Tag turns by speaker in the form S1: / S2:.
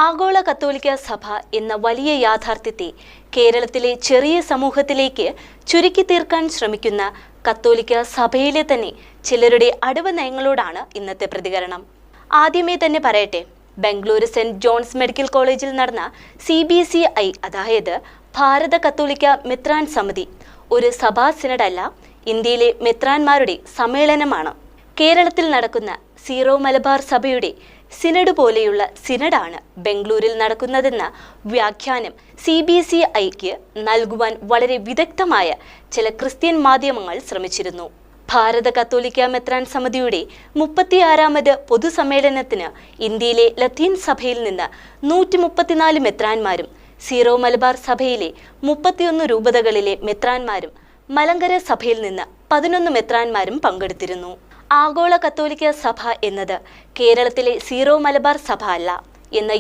S1: ആഗോള കത്തോലിക്ക സഭ എന്ന വലിയ യാഥാർത്ഥ്യത്തെ കേരളത്തിലെ ചെറിയ സമൂഹത്തിലേക്ക് ചുരുക്കി തീർക്കാൻ ശ്രമിക്കുന്ന കത്തോലിക്ക സഭയിലെ തന്നെ ചിലരുടെ അടവ് നയങ്ങളോടാണ് ഇന്നത്തെ പ്രതികരണം. ആദ്യമേ തന്നെ പറയട്ടെ, ബംഗളൂരു സെന്റ് ജോൺസ് മെഡിക്കൽ കോളേജിൽ നടന്ന CBCI അതായത് ഭാരത കത്തോലിക്ക മെത്രാൻ സമിതി ഒരു സഭാ സിനഡല്ല, ഇന്ത്യയിലെ മെത്രാന്മാരുടെ സമ്മേളനമാണ്. കേരളത്തിൽ നടക്കുന്ന സീറോ മലബാർ സഭയുടെ സിനഡ് പോലെയുള്ള സിനഡാണ് ബംഗളൂരിൽ നടക്കുന്നതെന്ന വ്യാഖ്യാനം CBCIക്ക് നൽകുവാൻ വളരെ വിദഗ്ധമായ ചില ക്രിസ്ത്യൻ മാധ്യമങ്ങൾ ശ്രമിച്ചിരുന്നു. ഭാരത കത്തോലിക്ക മെത്രാൻ സമിതിയുടെ 36ാമത് പൊതുസമ്മേളനത്തിന് ഇന്ത്യയിലെ ലത്തീൻ സഭയിൽ നിന്ന് 134 മെത്രാന്മാരും സീറോ മലബാർ സഭയിലെ 31 രൂപതകളിലെ മെത്രാന്മാരും മലങ്കര സഭയിൽ നിന്ന് 11 മെത്രാന്മാരും പങ്കെടുത്തിരുന്നു. ആഗോള കത്തോലിക്ക സഭ എന്നത് കേരളത്തിലെ സീറോ മലബാർ സഭ അല്ല എന്ന